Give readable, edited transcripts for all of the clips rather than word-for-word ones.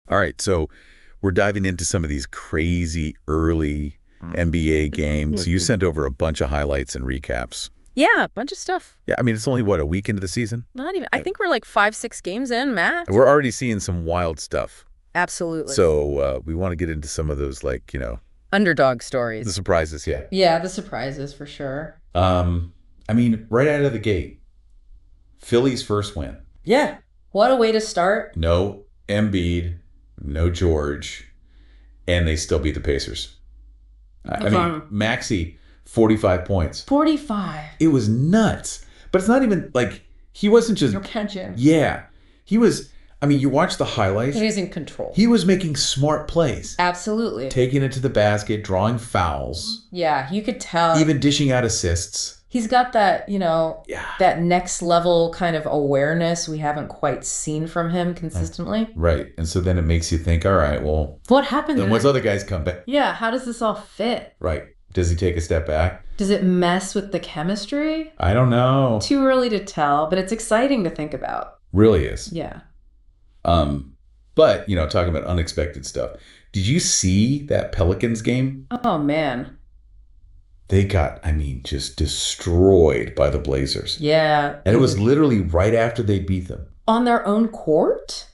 All right, so we're diving into some of these crazy early NBA games. You sent over a bunch of highlights and recaps. Yeah, a bunch of stuff. Yeah, I mean, it's only, what, a week into the season? Not even. I think we're like 5, 6 games in, Matt. We're already seeing some wild stuff. Absolutely. So we want to get into some of those, Underdog the stories. surprises, yeah. Yeah, the surprises for sure. I mean, right out of the gate, Philly's first win. Yeah. What a way to start. No Embiid, no George, and they still beat the Pacers. I mean, Maxey, 45 points. 45. It was nuts. But it's not even like he wasn't just. You're catching. Yeah. He was. I mean, you watch the highlights. He's in control. He was making smart plays. Absolutely. Taking it to the basket, drawing fouls. Yeah, you could tell. Even dishing out assists. He's got that, Yeah. that next level kind of awareness we haven't quite seen from him consistently. Right. And so then it makes you think, all right, well, What happened then there? once other guys come back. Yeah, how does this all fit? Right. Does he take a step back? Does it mess with the chemistry? I don't know. Too early to tell, but it's exciting to think about. Really is. Yeah. But, talking about unexpected stuff. Did you see that Pelicans game? Oh, man. They got, just destroyed by the Blazers. Yeah. And it was literally right after they beat them. On their own court?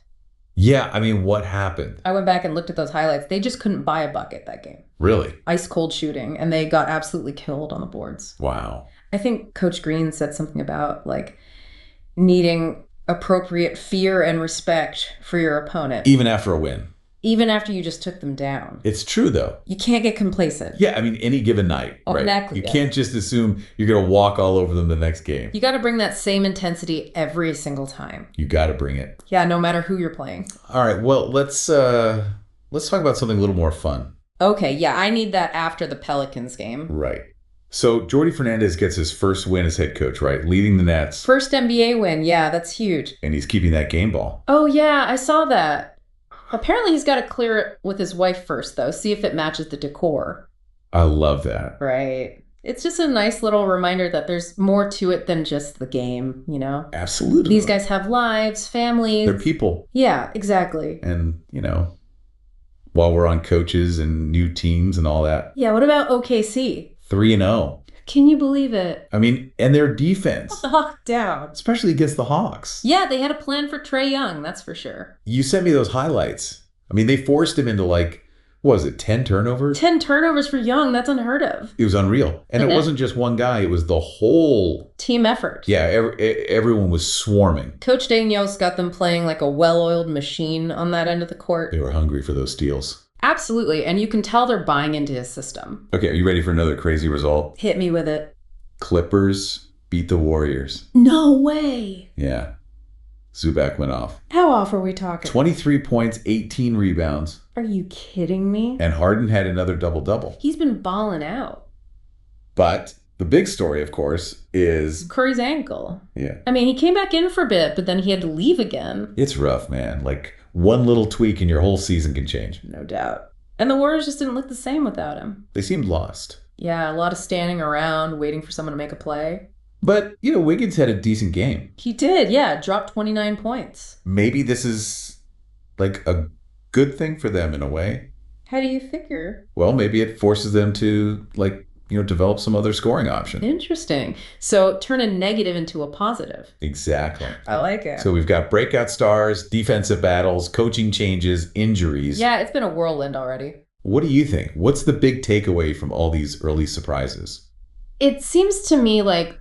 Yeah, what happened? I went back and looked at those highlights. They just couldn't buy a bucket that game. Really? Ice cold shooting, and they got absolutely killed on the boards. Wow. I think Coach Green said something about needing appropriate fear and respect for your opponent. Even after a win. Even after you just took them down. It's true, though. You can't get complacent. Yeah, any given night, right? Exactly. You can't just assume you're going to walk all over them the next game. You got to bring that same intensity every single time. You got to bring it. Yeah, no matter who you're playing. All right, well, let's talk about something a little more fun. Okay, yeah, I need that after the Pelicans game. Right. So Jordi Fernandez gets his first win as head coach, right? Leading the Nets. First NBA win, yeah, that's huge. And he's keeping that game ball. Oh, yeah, I saw that. Apparently he's got to clear it with his wife first, though. See if it matches the decor. I love that. Right. It's just a nice little reminder that there's more to it than just the game, Absolutely. These guys have lives, families. They're people. Yeah, exactly. And, while we're on coaches and new teams and all that. Yeah, what about OKC? 3-0. Can you believe it? And their defense. Locked down. Especially against the Hawks. Yeah, they had a plan for Trae Young, that's for sure. You sent me those highlights. They forced him into 10 turnovers? 10 turnovers for Young, that's unheard of. It was unreal. And it wasn't just one guy, it was the whole team effort. Yeah, everyone was swarming. Coach Daniels got them playing like a well-oiled machine on that end of the court. They were hungry for those steals. Absolutely, and you can tell they're buying into his system. Okay, are you ready for another crazy result? Hit me with it. Clippers beat the Warriors. No way. Yeah. Zubac went off. How off are we talking? 23 points, 18 rebounds. Are you kidding me? And Harden had another double-double. He's been balling out. But the big story, of course, is Curry's ankle. Yeah. He came back in for a bit, but then he had to leave again. It's rough, man. One little tweak and your whole season can change. No doubt. And the Warriors just didn't look the same without him. They seemed lost. Yeah, a lot of standing around, waiting for someone to make a play. But, Wiggins had a decent game. He did, yeah. Dropped 29 points. Maybe this is, a good thing for them in a way. How do you figure? Well, maybe it forces them to, develop some other scoring option. Interesting. So turn a negative into a positive. Exactly. I like it. So we've got breakout stars, defensive battles, coaching changes, injuries. Yeah, it's been a whirlwind already. What do you think? What's the big takeaway from all these early surprises? It seems to me like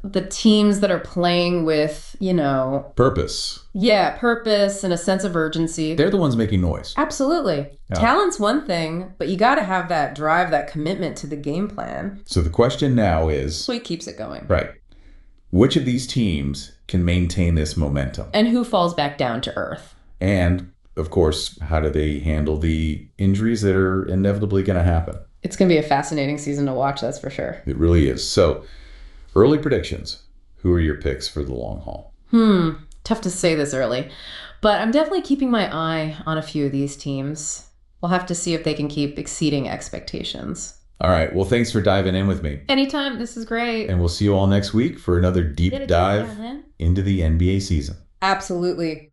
the teams that are playing with, Purpose. Yeah, purpose and a sense of urgency. They're the ones making noise. Absolutely. Yeah. Talent's one thing, but you got to have that drive, that commitment to the game plan. So the question now is... So he keeps it going. Right. Which of these teams can maintain this momentum? And who falls back down to earth? And, of course, how do they handle the injuries that are inevitably going to happen? It's going to be a fascinating season to watch, that's for sure. It really is. So, early predictions. Who are your picks for the long haul? Tough to say this early, but I'm definitely keeping my eye on a few of these teams. We'll have to see if they can keep exceeding expectations. All right. Well, thanks for diving in with me. Anytime. This is great. And we'll see you all next week for another deep dive into the NBA season. Absolutely.